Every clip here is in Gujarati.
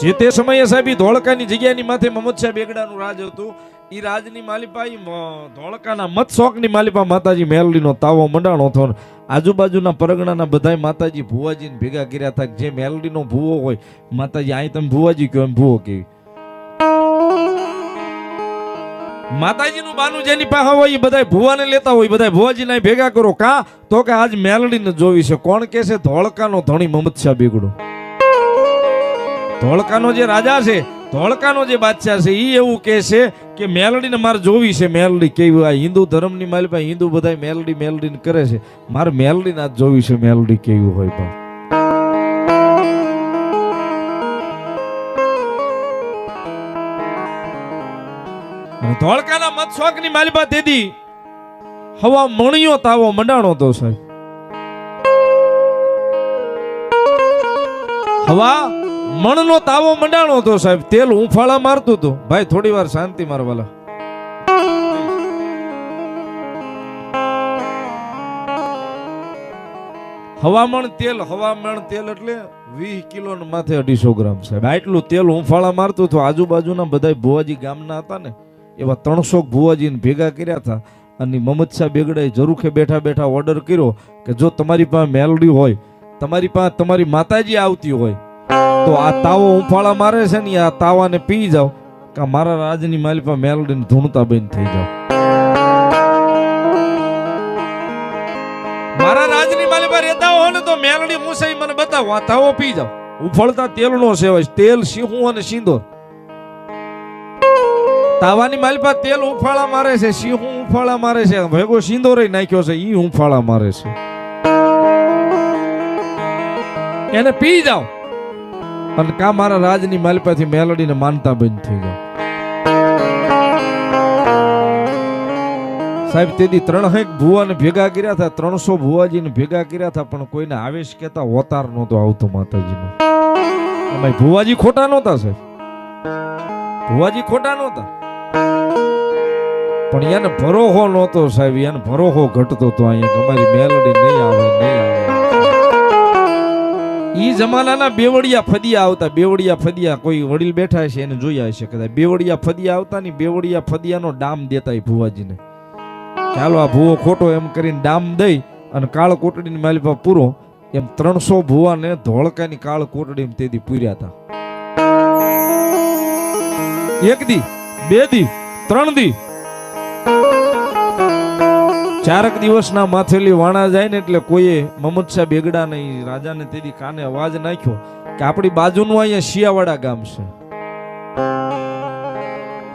જે તે સમયે સાહેબ ધોળકાની જગ્યાની માથે મમદશાહ બેગડાનું રાજ હતું. એ રાજની માલિપા ધોળકાના મતશોકની માલિપા માતાજી મેલડીનો તાવો મંડાણો હતો. આજુબાજુના પરગણાના બધાય માતાજી ભુવાજીને ભેગા કર્યા હતા. જે મેલડીનો ભુવો હોય માતાજી અહીં તમે ભુવાજી કહો એમ ભુવો કેવી માતાજીનું બાનું જેની પાસે હોય એ બધા ભુવાને લેતા હોય. બધા ભુવાજીને ભેગા કરો કા તો કે આજ મેલડીને જોવી છે. કોણ કે છે? ધોળકાનો ધણી મમદશાહ બેગડો. ધોળકાનો જે રાજા છે, ધોળકાનો જે બાદશાહ છે, એ એવું કહે છે કે મેલડીને મારે જોવી છે. મેલડી કેવી? આ હિન્દુ ધર્મની માલિપા હિન્દુ બધા મેલડી મેલડીને કરે છે. મારે મેલડીને આજ જોવી છે. મેલડી કેવી હોય બા. ધોળકાના મતશોકની માલિપા તેદી હવા મણિયો તાવો મંડાણો તો સાહેબ. હવા મણનો તાવો મંડાણો હતો સાહેબ. તેલ ઉફાળા મારતું હતું. ભાઈ થોડી વાર શાંતિ મારવાલા. હવામણ તેલ એટલે 20 કિલો માથે 250 ગ્રામ સાહેબ. આટલું તેલ ઉફાળા મારતું હતું. આજુબાજુના બધા ભુવાજી ગામના હતા ને એવા 300 ભુવાજીને ભેગા કર્યા હતા. અને મમદશાહ બેગડાએ જરૂખે બેઠા બેઠા ઓર્ડર કર્યો કે જો તમારી પાસે મેલડી હોય, તમારી પાસે તમારી માતાજી આવતી હોય તો આ તાવો ઉફાળા મારે છે ને આ તાવાને પી જાવ કે મારા રાજની માલિપા મેલડીને ધૂણતા બંધ થઈ જાવ. મારા રાજની માલિપા રહેતા હો ને તો મેલડી મુસાઈ મને બતાવો, આ તાવો પી જાવ. ઉફળતા તેલનો સેવાય. તેલ સિંહું અને સિંદોર. તાવાની માલિપા તેલ ઉફાળા મારે છે, સિંહું ઉફાળા મારે છે, ભેગો સિંદોર નાખ્યો છે, ઈ ઉફાળા મારે છે. એને પી જાવ અને કા મારા રાજની માલિપાથી મેલડીને માનતા બંધ થઈ જાવ. સાહેબ તેદી 300 ભુવાને ભેગા કર્યા હતા. 300 ભુવાજીને ભેગા કર્યા હતા પણ કોઈને આવેશ કેતા હોતાર નહોતો આવતો માતાજીનો. એમાં ભુવાજી ખોટા નહોતા સાહેબ. ભુવાજી ખોટા નહોતા પણ એને ભરોહો નહોતો સાહેબ. એને ભરોહો ઘટતો હતો અહીંયા અમારી મેલડી નહીં આવે નહીં આવે. ઈ જમાનાના બેવડિયા ફદિયા આવતા. બેવડિયા ફદિયા કોઈ વડીલ બેઠા છે એને જોયા હશે કદાચ. બેવડિયા ફદિયા આવતા ની બેવડિયા ફદિયાનો ડામ દેતા એ ભુવાજીને. ચાલો આ ભુવો ખોટો એમ કરીને ડામ દઈ અને કાળ કોટડીની માલિપા પૂરો એમ 300 ભુવાને ધોળકાની કાળ કોટડી તેદી પૂર્યા હતા. 1 દી 2 દી 3 દી 4 દિવસના માથેલી વાણા જાય ને એટલે કોઈએ મમદશાહ બેગડાને રાજાને તેદી કાને અવાજ નાખ્યો કે આપણી બાજુનું અહીંયા શિયાવાડા ગામ છે.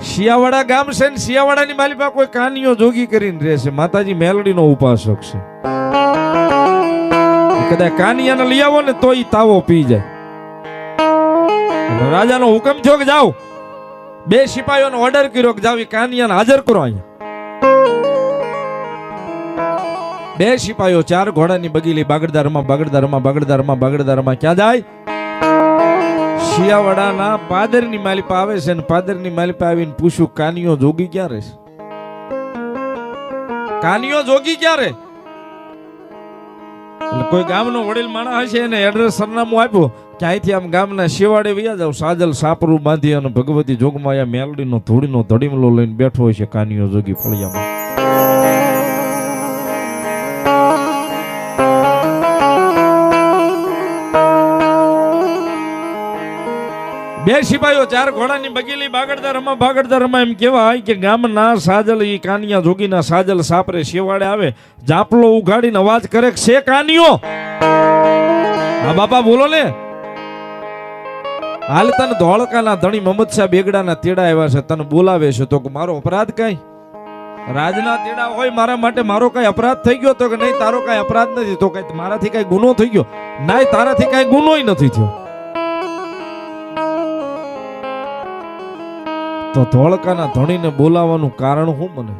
શિયાવાડા ગામ છે ને શિયાવાડાની માલિપા કોઈ કાનિયો જોગી કરીને રહેશે. માતાજી મેલડીનો ઉપાસક છે. કદાચ કાનિયાને લઈ આવો ને તો ઈ તાવો પી જાય. રાજાનો હુકમ થયો કે જાઓ. 2 સિપાહીઓનો ઓર્ડર કર્યો કે જાવ કાનિયાને હાજર કરો અહીંયા. 2 સિપાહીઓ 4 ઘોડાની બગીલી બાગડદારમાં ક્યાં જાય? શિયાવાડાના પાદરની માલિપા આવે છે ને પાદરની માલિપા આવીને પૂછ્યું કાનિયો જોગી ક્યાં રહે? કાનિયો જોગી ક્યાં રહે? એટલે કોઈ ગામનો વડીલ માણસ હશે એને એડ્રેસ સરનામું આપ્યું કે અહીંથી આમ ગામના શિવાડે વયા જાવ. સાજલ સાપરું બાંધી અને ભગવતી જોગમાયા મેલડીનો ધૂળીનો ધડીમલો લઈને બેઠો હોય છે કાનિયો જોગી ફળિયામાં. બે સિપાહીઓ 4 ઘોડાની બગીલી બાગડદારમાં એમ કહેવાય કે ગામના સાજલ ઈ કાનિયા જોગીના સાજલ સાપરે શેવાડે આવે. જાપલો ઉઘાડીને અવાજ કરે છે કાનિયો. હા બાપા બોલો ને. હાલ તને ધોળકાના ધણી મમદશાહ બેગડાના તેડા આવ્યા છે, તને બોલાવે છે. તો મારો અપરાધ કઈ? રાજના તેડા હોય મારા માટે મારો કઈ અપરાધ થઈ ગયો? તો કે નહીં તારો કઈ અપરાધ નથી. તો કઈ મારાથી કઈ ગુનો થઈ ગયો? નહીં તારાથી કઈ ગુનોય નથી થયો. તો ધોળકાના ધણીને બોલાવવાનું કારણ શું? મને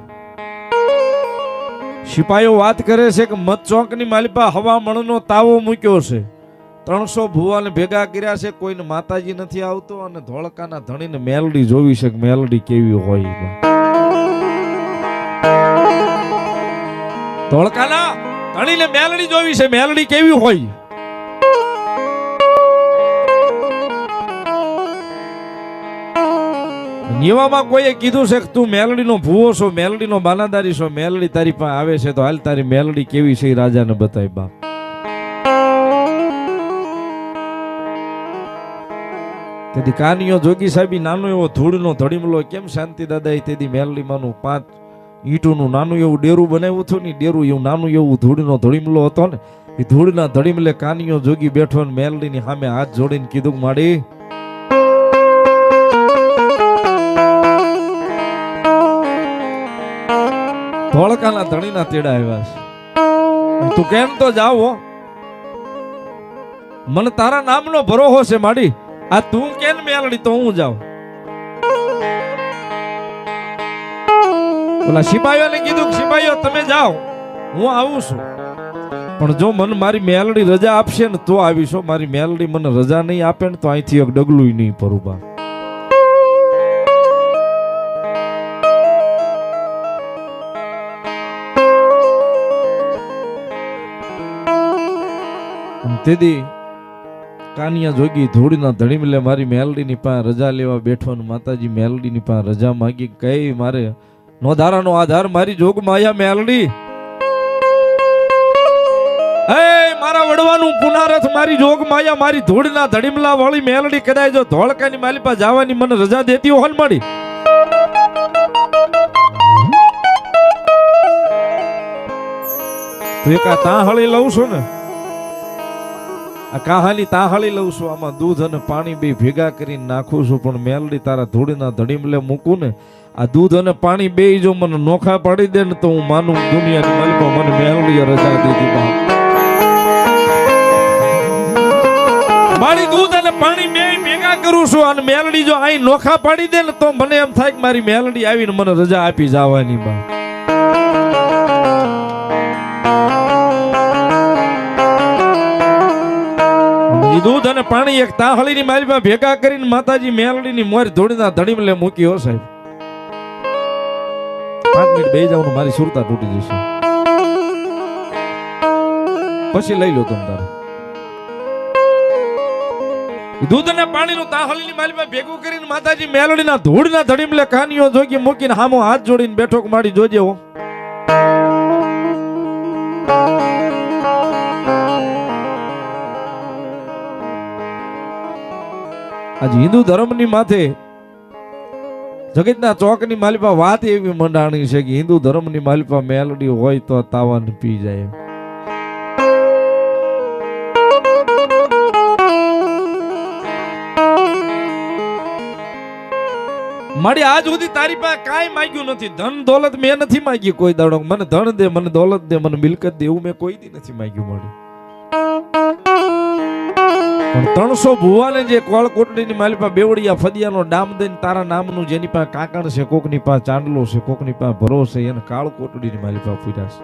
સિપાહીઓ વાત કરે છે કે મત ચોકની માલિપા હવા મણનો તાવો મૂક્યો છે. 300 ભુવાને ભેગા કર્યા છે, કોઈને માતાજી નથી આવતો અને ધોળકાના ધણીને મેલડી જોવી છે કે મેલડી કેવી હોય. ધોળકાના ધણીને મેલડી જોવી છે, મેલડી કેવી હોય. નીવામાં કોઈએ કીધું છે કે તું મેલડીનો ભૂવો છો, મેલડીનો બાનાદારી છો, મેલડી તારી પાસે આવે છે તો હાલ તારી મેલડી કેવી છે એ રાજાને બતાવી બાપ. તેથી કાનિયો જોગી સાહેબી નાનો એવો ધૂળનો ધડીમલો કેમ શાંતિ દાદા તેથી મેલડી માનું 5 ઈંટોનું નાનું એવું ડેરું બનાવ્યું હતું ને ડેરું એવું નાનું એવું ધૂળનો ધડીમલો હતો ને એ ધૂળના ધડીમલે કાનિયો જોગી બેઠો ને મેલડીની સામે હાથ જોડીને કીધું માડી ધોળકાના ધણીના તેડા આવ્યા છે, તું કેમ તો જાવ હો, મને તારા નામનો ભરોસો છે માડી, આ તું કેમ મેલડી તો હું જાઉં. ઓલા સિપાહીઓને કીધું કે સિપાહીઓ તમે જાઓ હું આવું છું, પણ જો મને મારી મેલડી રજા આપશે ને તો આવીશો, મારી મેલડી મને રજા નહીં આપે ને તો અહીંથી એક ડગલું નહીં પરું બા. તેથી કાનિયા જોગી ધૂળના ધડીમલે મારી મેલડીની પાસે રજા લેવા બેઠો ને માતાજી મેલડીની પાસે રજા માંગી કઈ મારે નોધારાનો આધાર મારી જોગ માયા મેલડી, એ મારા વડવાનું પુનારથ મારી જોગ માયા મારી ધૂળના ધડીમલા વાળી મેલડી કદાચ જો ધોળકાની માલી પાસે જવાની મને રજા દેતી હોય મળી તો એક આ તાહળી લઉં છું ને, આ કાહાની તાહળી લઉં છું, આમાં દૂધ અને પાણી બે ભેગા કરીને નાખું છું, પણ મેલડી તારા ધૂળના ધડીમલે મૂકું ને આ દૂધ અને પાણી બે જો મને નોખા પાડી દે ને તો હું માનું દુનિયાની માલિકો મને મેલડીએ રજા દીધી બાપ. મારી દૂધ અને પાણી બે ભેગા કરું છું અને મેલડી જો અહીં નોખા પાડી દે ને તો મને એમ થાય કે મારી મેલડી આવીને મને રજા આપી જવાની બાપ. દૂધ અને પાણી એક તાહળીની માલીમાં ભેગા કરીને માતાજી મેલડીની મોર ધૂળના ધડીમલે મૂકી હો સાહેબ. 5 મિનિટ બેહી જાવ મારી સુરતા તૂટી જશે, પછી લઈ લો તમ તારે. દૂધ અને પાણીનું તાહળીની માલીમાં ભેગું કરીને માતાજી મેલડીના ધૂળના ધડીમલે કાનિયો જોગી મૂકીને હામો હાથ જોડીને બેઠો માડી જોજે હો. આજે હિન્દુ ધર્મની માથે જગતના ચોકની માલિપા વાત એવી મંડાણી છે કે હિન્દુ ધર્મની માલિપા મેલડી હોય તો તાવન પી જાય. મારી આજ સુધી તારી પાસે કાંઈ માંગ્યું નથી, ધન દોલત મેં નથી માંગી કોઈ દાડો, મને ધન દે, મને દોલત દે, મને મિલકત દે, એવું મેં કોઈ દી નથી માંગ્યું મારી. પણ 300 ભુવાને જે કોળ કોટડીની માલિપા બેવડિયા ફદિયાનો ડામ દઈને તારા નામનું જેની પાસે કાકણ છે, કોકની પાસે ચાંદલો છે, કોકની પાસે ભરો છે, એને કાળ કોટડીની માલિપા પૂર્યા છે.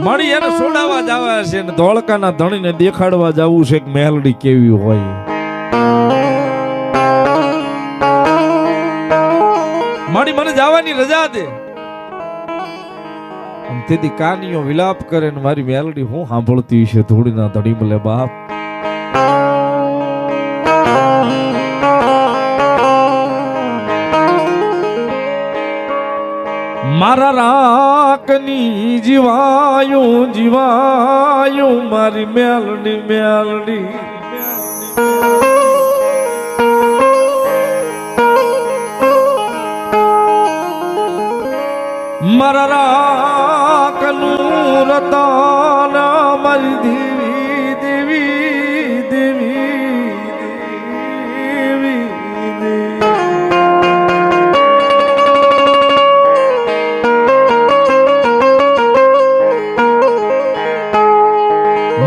મળી એને સોડાવા જવા છે ને ધોળકાના ધણીને દેખાડવા જવું છે કે મેલડી કેવી હોય. મારી મને જવાની રજા દે. તેથી કાનિયો વિલાપ કરે ને મારી મેલડી હું સાંભળતી છે ધૂળના ધડીમલે બાપ. મારા રાખની જીવાયું જીવાયું મારી મેલડી મેલડી. મારા રાખનું રતન મારી દેવી દેવી દેવી દેવી દેવી.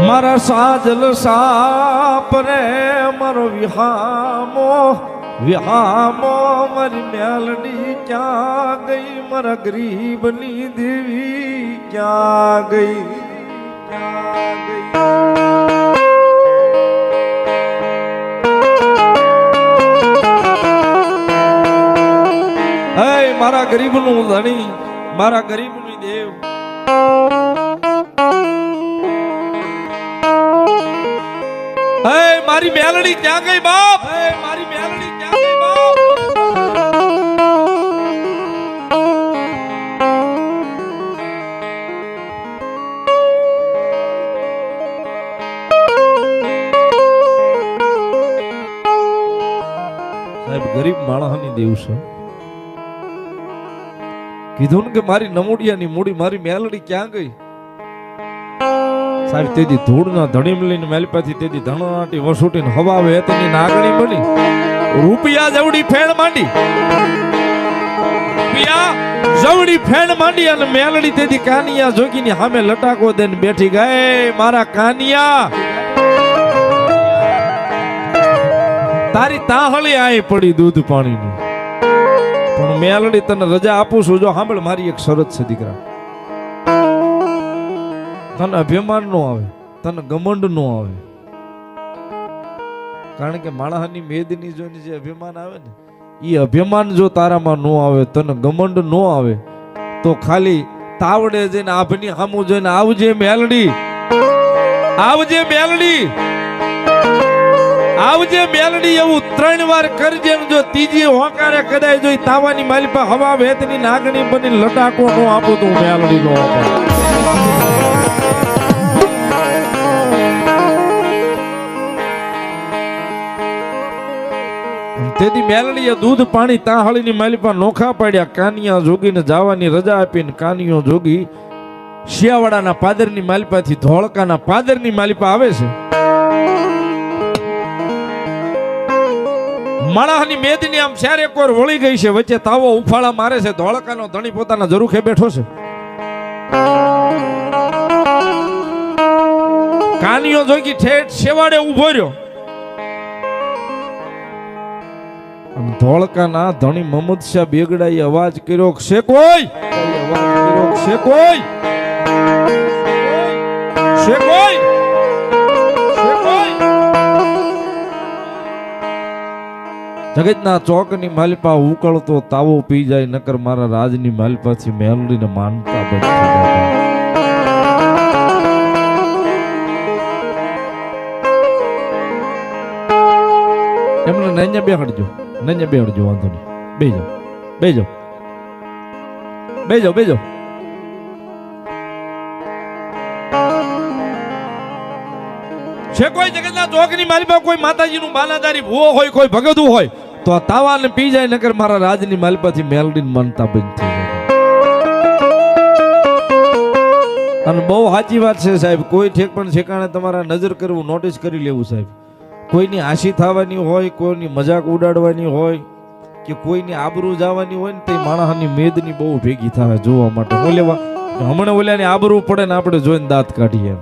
મારા સાજલ સાપ રે મારો વિહામો વિહામો મારી મેલડી ક્યાં ગઈ, મારા ગરીબની દેવી ક્યાં ગઈ ક્યાં ગઈ. હે મારા ગરીબનું ધણી, મારા ગરીબની દેવ. હે મારી મેલડી ક્યાં ગઈ બાપ? મારી મેલડી ક્યાં ગઈ બાપ? સાહેબ ગરીબ માણસની દેવ છે. કીધું ને કે મારી નમુડિયાની મૂડી મારી મેલડી ક્યાં ગઈ? સાહેબ તેદી ધૂળના ધણીમ લઈને મેલપાથી તેદી ધણાટી વસૂટીને હવાવે તેની નાગણી બની રૂપિયા જવડી ફેણ માંડી, રૂપિયા જવડી ફેણ માંડી અને મેલડી તેદી કાનિયા જોગીની સામે લટાકો દઈને બેઠી ગઈ. મારા કાનિયા તારી તાહળી આય પડી દૂધ પાણીની, પણ મેલડી તને રજા આપું છું. જો સાંભળ મારી એક શરત છે દીકરા, તને અભિમાન નો આવે, તને ગમંડ નો આવે. કારણ કે માણસની મેદની જોઈને જે અભિમાન આવે ને, એ અભિમાન જો તારામાં નો આવે, તને ગમંડ નો આવે, તો ખાલી તાવડે જઈને આભની સામું જોઈને આવજે મેલડી, આવજે મેલડી, આવજે મેલડી એવું 3 વાર કરજે. જો ત્રીજી હોકારે કદાય જોઈ તાવાની માલિપા હવા વેતની નાગણી બની લટાકો નો આપું તો મેલડી નો આપું. તેથી મેલડીએ દૂધ પાણી તાહળીની માલિપા નોખા પાડ્યા. કાનિયા જોગીને જવાની રજા આપીને કાનિયો જોગી શિયાવાડાના પાદરની માલિપાથી ધોળકાના પાદરની માલિપા આવે છે. માણસની મેદની આમ ચારે કોર વળી ગઈ છે, વચ્ચે તાવો ઉફાળા મારે છે. ધોળકાનો ધણી પોતાના ઝરૂખે બેઠો છે. કાનિયો જોગી ઠેઠ શેવાડે ઉભો રહ્યો. ધોળકાના ધણી મહમદ શાહ બેગડાએ અવાજ કર્યો, છે કોઈ? અવાજ કર્યો, છે કોઈ? છે કોઈ? છે કોઈ? જગતના ચોકની માલિપા ઉકળતો તાવો પી જાય, નકર મારા રાજની માલિપાથી મેલડીને માનતા બચી. એમને નૈયા બેહડજો, નૈયા બેહડજો, વાંધો નહીં, બેજો બેજો બેજો બેજો. છે કોઈ જગતના ચોકની માલિપા કોઈ માતાજીનું બાનાદારી ભૂવો હોય, કોઈ ભગતું હોય, તો આ તાવાને પી જાય, નકર મારા રાજની માલિપાથી મેલડીને માનતા બંધ થઈ જાય. અને બહુ સાચી વાત છે સાહેબ. કોઈ ઠેક પણ ઠેકાણે તમારા નજર કરવું, નોટિસ કરી લેવું સાહેબ. કોઈની આશી થવાની હોય, કોઈની મજાક ઉડાડવાની હોય, કે કોઈની આબરૂ જવાની હોય ને, તે માણસની મેદની બહુ ભેગી થાય જોવા માટે. ઓલેવા હમણાં ઓલાની આબરૂ પડે ને આપણે જોઈને દાંત કાઢીએ.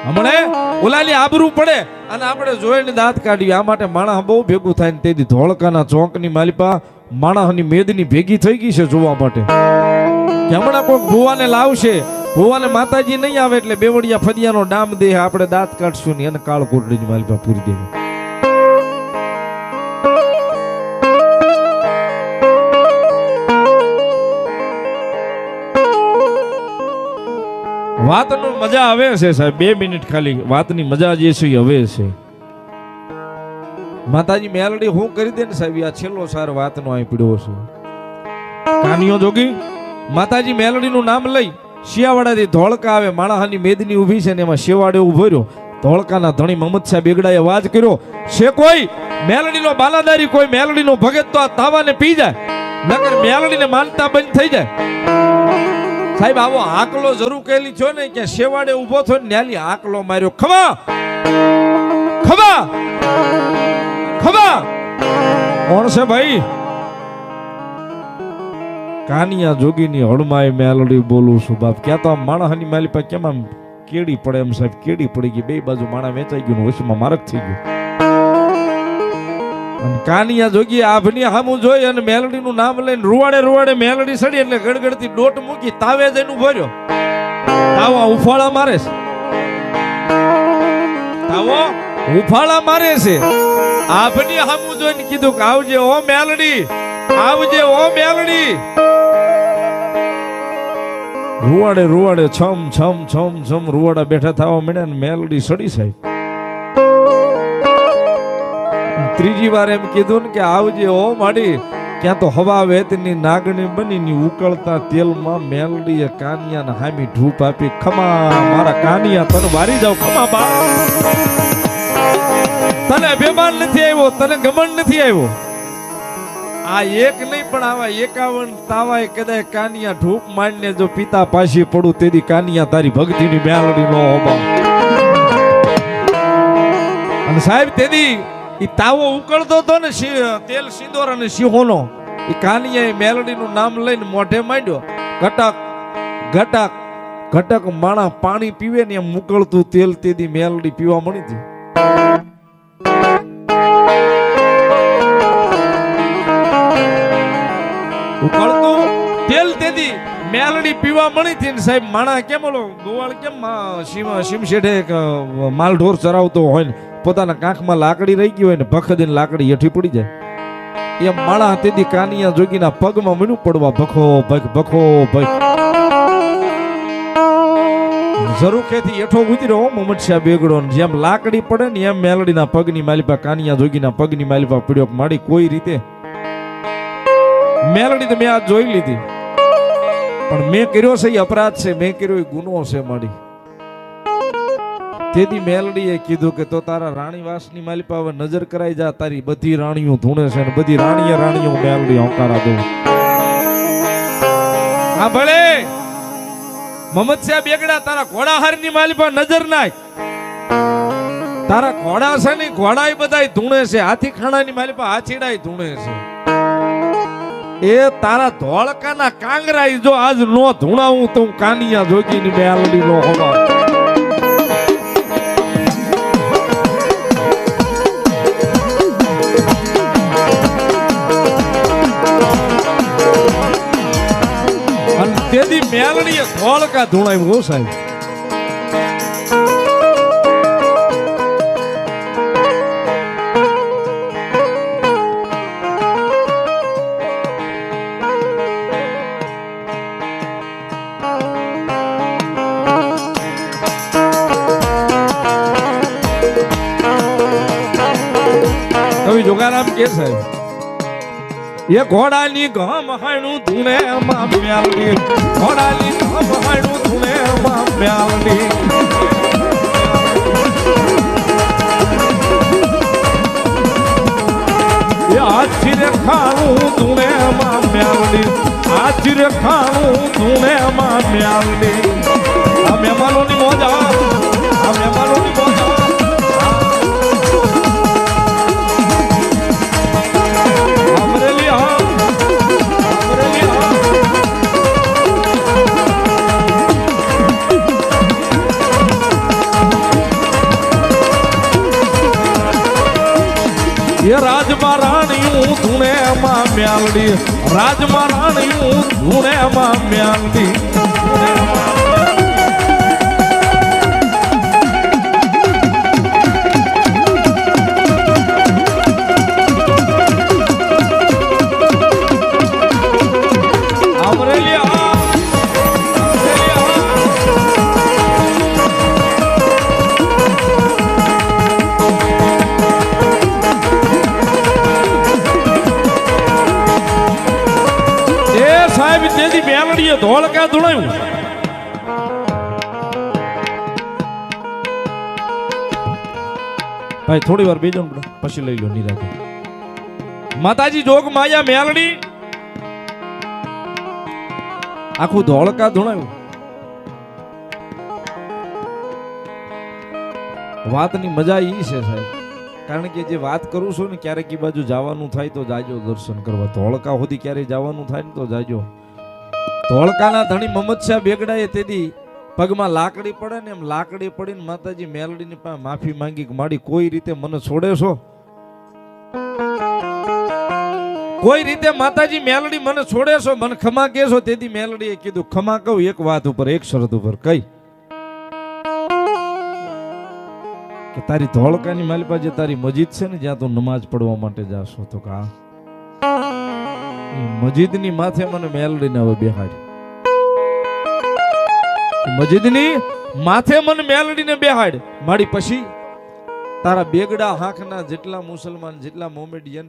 હમણાં ઓલાની આબરૂ પડે અને આપણે જોઈને દાંત કાઢીએ. આ માટે માણસ બહુ ભેગું થાય ને, તેથી ધોળકાના ચોકની માલિપા માણસની મેદની ભેગી થઈ ગઈ છે જોવા માટે. કે હમણાં કોઈક ભુવાને લાવશે, ભુવાને માતાજી નહીં આવે એટલે બેવડિયા ફદિયાનો ડામ દે, આપણે દાંત કાઢશું ને એને કાળ કોટડીની માલિપા પૂરી દેવી. વાતનો મજા આવે છે સાહેબ. 2 મિનિટ ખાલી વાતની મજા જે છે એ હવે છે. માતાજી મેલડી હું કરી દે ને સાહેબ, આ છેલ્લો સાર વાતનો અહીં પીડ્યો છે. કાનિયો જોગી માતાજી મેલડીનું નામ લઈ શિયાવાડાથી ધોળકા આવે. માણસની મેદની ઊભી છે ને એમાં શિયાવાડે ઉભો રહ્યો. ધોળકાના ધણી મહમદ શાહ બેગડાએ અવાજ કર્યો, છે કોઈ? મેલડીનો બાલાદારી કોઈ મેલડીનો ભગત તો આ તાવાને પી જાય, નકર મેલડીને માનતા બંધ થઈ જાય. સાહેબ આવો આકલો જરૂર કેલી છો ને, કે શેવાડે ઉભો થયો ને ન્યાલી આકલો માર્યો. ખમા ખમા ખમા. કોણ છે ભાઈ? કાનિયા જોગીની હળમાય મેલડી બોલું છું બાપ. ક્યાં તો આમ માણસની માલિપા કેમ આમ કેડી પડે એમ સાહેબ, કેડી પડી ગઈ. બે બાજુ માણા વેચાઈ ગયું, વચમાં મારક થઈ ગયું. અને કાનિયા જોગી આભની હામું જોઈ અને મેલડીનું નામ લઈને રૂવાડે રૂવાડે મેલડી સડી એટલે ગડગડતી ડોટ મૂકી તાવે જઈને ઉભો રહ્યો. તાવા ઉફાળા મારે છે, તાવો ઉફાળા મારે છે. આભની હામું જોઈને કીધું કે આવજે ઓ મેલડી, આવજે ઓ મેલડી. રૂવાડે રૂવાડે છમ છમ છમ છમ રૂવાડા બેઠા થવા મળ્યા ને મેલડી સડી સાહેબ. ત્રીજી વાર એમ કીધું ને કે આવજે ઓ માડી. ક્યાં તો હવા વેતની નાગણી બની ઉકળતા તેલમાં મેલડીએ કાનિયાના હામી ધૂપ આપી. ખમા મારા કાનિયા, તને વારી જાવ ખમા બા. તને અભિમાન નથી આવ્યો, તને ગમન નથી આવ્યો. આ એક નહીં પણ આવા 51 તાવાય કદાચ કાનિયા ધૂપ માંડીને જો પિતા પાછી પડું તેદી કાનિયા તારી ભક્તિની મેલડી નો હોબા. અને સાહેબ તેદી ઈ તાવો ઉકળતો હતો ને તેલ સિંદોર અને સિંહોનો, ઈ કાનિયાએ મેલડીનું નામ લઈને મોઢે માંડ્યો. ઘટક ઘટક ઘટક માણા પાણી પીવે ને એમ ઉકળતું તેલ તેદી મેલડી પીવા મળી હતી. ઉકળતું તેલ તેદી મેલડી પીવા મળી હતી. સાહેબ માણા કેમ ઓલો ગોવાળ કેમ સીમ શેઠે માલઢોર ચરાવતો હોય ને પોતાના કાંખમાં લાકડી રહી ગઈ હોય ને ભખદીને લાકડી હેઠી પડી જાય એમ માણા તેદી કાનિયા જોગીના પગમાં મીનું પડવા ભખો ભખ ભખો ભખ. ઝરૂખેથી હેઠો ઉતર્યો મોહમ્મદશાહ બેગડો. જેમ લાકડી પડે ને એમ મેલડીના પગની માલિપા કાનિયા જોગીના પગની માલિપા પડ્યો. માડી કોઈ રીતે મેલડી તો મેં આ જોઈ લીધી, પણ મેં કર્યો છે એ અપરાધ છે, મેં કર્યો એ ગુનો છે માડી. તેથી મેલડીએ કીધું કે તો તારા રાણીવાસની માલિપા હવે નજર કરાઈ જા. તારી બધી રાણીઓ ધૂણે છે ને બધી રાણીઓ મેલડી હોંકારા દઉં. હા ભલે મોહમ્મદશાહ બેગડા, તારા ઘોડાહારની માલિપા નજર નાખ. તારા ઘોડા છે ને ઘોડાય બધાય ધૂણે છે, હાથી ખાણાની માલિપા હાથીડાય ધૂણે છે. એ તારા ધોળકાના કાંગરાઈ જો આજ નો ધૂણાવું તો કાનિયા જોગીની મેલડી નો હોવા. તેથી મેલડીએ ધોળકા ધૂણાવ્યું સાહેબ. કવિ જોગારામ કે સાહેબ, એ ઘોડાની ગમ હાણું ધૂણે માં મેલડી, ઘોડાની ગમ હાણું ધૂણે માં મેલડી. એ હાથી રે ખાણું ધૂણે માં મેલડી, હાથી રે ખાણું ધૂણે માં મેલડી. આ મહેમાનોની મોજા, આ મહેમાનોની મોજા. એ રાજમાં રાણીયું ધૂણે માં મેલડી, રાજમાં રાણીયું ધૂણે માં મેલડી. મેલડીએ ધોળકા ધૂણાયું. ભાઈ થોડી વાર બેજો પછી લઈ લો નિરાતે. માતાજી જોગ માયા મેલડી આખું ધોળકા ધૂણાયું. વાતની મજા ઈ છે સાહેબ, કારણ કે જે વાત કરું છું ને ક્યારેક એ બાજુ જવાનું થાય તો જાજો દર્શન કરવા. ધોળકા સુધી ક્યારેય જવાનું થાય ને તો જાજો. ધોળકાના ધણી મોહમ્મદશાહ બેગડાએ તેદી પગમાં લાકડી પડે ને એમ લાકડી પડીને માતાજી મેલડીની પાસે માફી માંગી કે માડી કોઈ રીતે મને છોડે છો, કોઈ રીતે માતાજી મેલડી મને છોડે છો, મને ખમા કહેશો. તેથી મેલડીએ કીધું ખમા કહું એક વાત ઉપર, એક શરત ઉપર. કઈ? કે તારી ધોળકાની માલિપા જે તારી મસ્જિદ છે ને જ્યાં તું નમાઝ પડવા માટે જાશો, તો કા મસ્જિદની માથે મને મેલડીને હવે બેહાડી. મજીદની માથે મન મેલડીને બેહાડ માડી પછી તારા બેગડા હાંખના જેટલા મુસલમાન જેટલા મોમેડિયન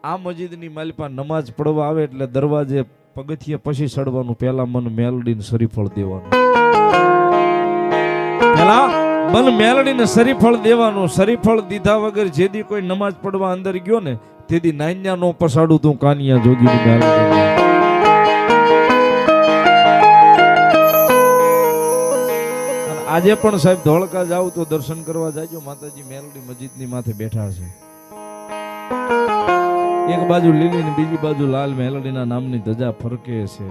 આ મજીદની માલિપા નમાજ પડવા આવે એટલે દરવાજે પગથિયે પછી ચડવાનું, પહેલા મન મેલડીને શરીફળ દેવાનું, પહેલા મન મેલડીને શરીફળ દેવાનું. શરીફળ દીધા વગર જેદી કોઈ નમાજ પડવા અંદર ગયો ને તેદી નાન્યા નો પસાડું તું કાનિયા જોગીની મેલડી. આજે પણ સાહેબ ધોળકા જાવ તો દર્શન કરવા જાજો, માતાજી મેલડી મસ્જિદની માથે બેઠા છે. એક બાજુ લીલી ને બીજી બાજુ લાલ મેલડીના નામની ધજા ફરકે છે.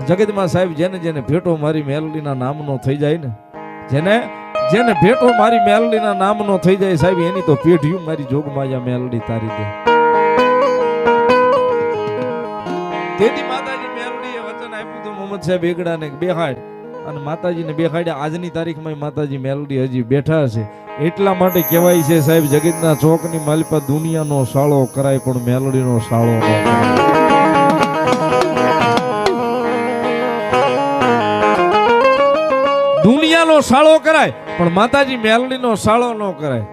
જગતમાં સાહેબ જેને જેને ભેટો મારી મેલડીના નામનો થઈ જાય ને, જેને ભેટો મારી મેલડીના નામનો થઈ જાય સાહેબ, એની તો પેઢીયું મારી જોગમાયા મેલડી તારી દે. તેથી માતાજી મેલડીએ વચન આપ્યું હતું મોહમ્મદ સાહેબ બેગડાને બેહાડ, અને માતાજીને બેહાડ્યા. આજની તારીખમાં માતાજી મેલડી હજી બેઠા છે. એટલા માટે કહેવાય છે સાહેબ, જગતના ચોકની માલિપા દુનિયાનો સાળો કરાય પણ મેલડીનો સાળો ન કરાય. દુનિયાનો સાળો કરાય પણ માતાજી મેલડીનો સાળો ન કરાય.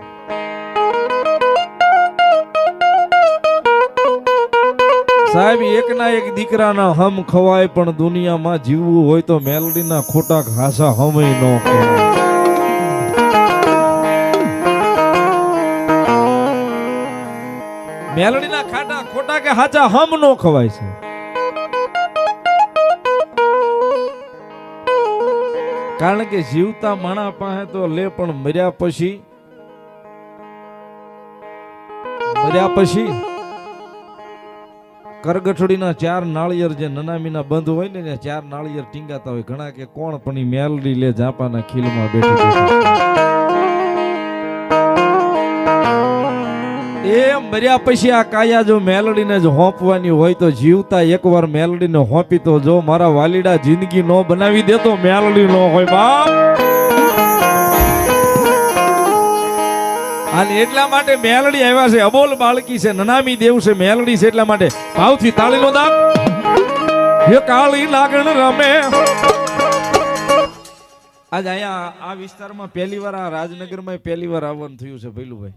સાહેબ એકના એક દીકરાના હમ ખવાય પણ દુનિયામાં જીવવું હોય તો મેલડીના ખોટા ઘાસા હમય ન ખવાય. મેલડીના ખાટા ખોટા કે હાચા હમ નો ખવાય છે. કારણ કે જીવતા માણા પાસે તો લે પણ મર્યા પછી કરગઠડીના 4 નાળિયેર જે નનામીના બંધ હોય ને 4 નાળિયેર ટીંગાતા હોય. ઘણા કે કોણ પણ ઈ મેલડી લે જાપાના ખીલમાં બેઠી. એ મર્યા પછી આ કાયા જો મેલડીને જ હોંપવાની હોય તો જીવતા એકવાર મેલડીને હોંપી તો જો મારા વાલીડા જિંદગી નો બનાવી દે તો મેલડી નો હોય બાપ. અને એટલા માટે મેલડી આવ્યા છે, અબોલ બાળકી છે, નનામી દેવ છે, મેલડી છે. એટલા માટે ભાવથી તાળીનો દાન. હે કાળી લાગણ રમે. આજ અહીંયા આ વિસ્તારમાં પહેલી વાર, આ રાજનગરમાં પહેલી વાર આવવાનું થયું છે ભૈલુભાઈ,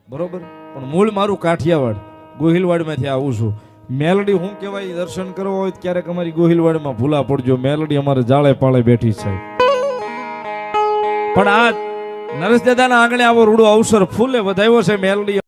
બરોબર. પણ મૂળ મારું કાઠિયાવાડ ગોહિલવાડમાંથી આવું છું. મેલડી હું કહેવાય દર્શન કરવા હોય ક્યારેક અમારી ગોહિલવાડમાં ભૂલા પડજો. મેલડી અમારે જાળે પાળે બેઠી છે. પણ આ નરેશ દાદાના આંગણે આવો રૂડો અવસર ફૂલે વધાવ્યો છે મેલડી.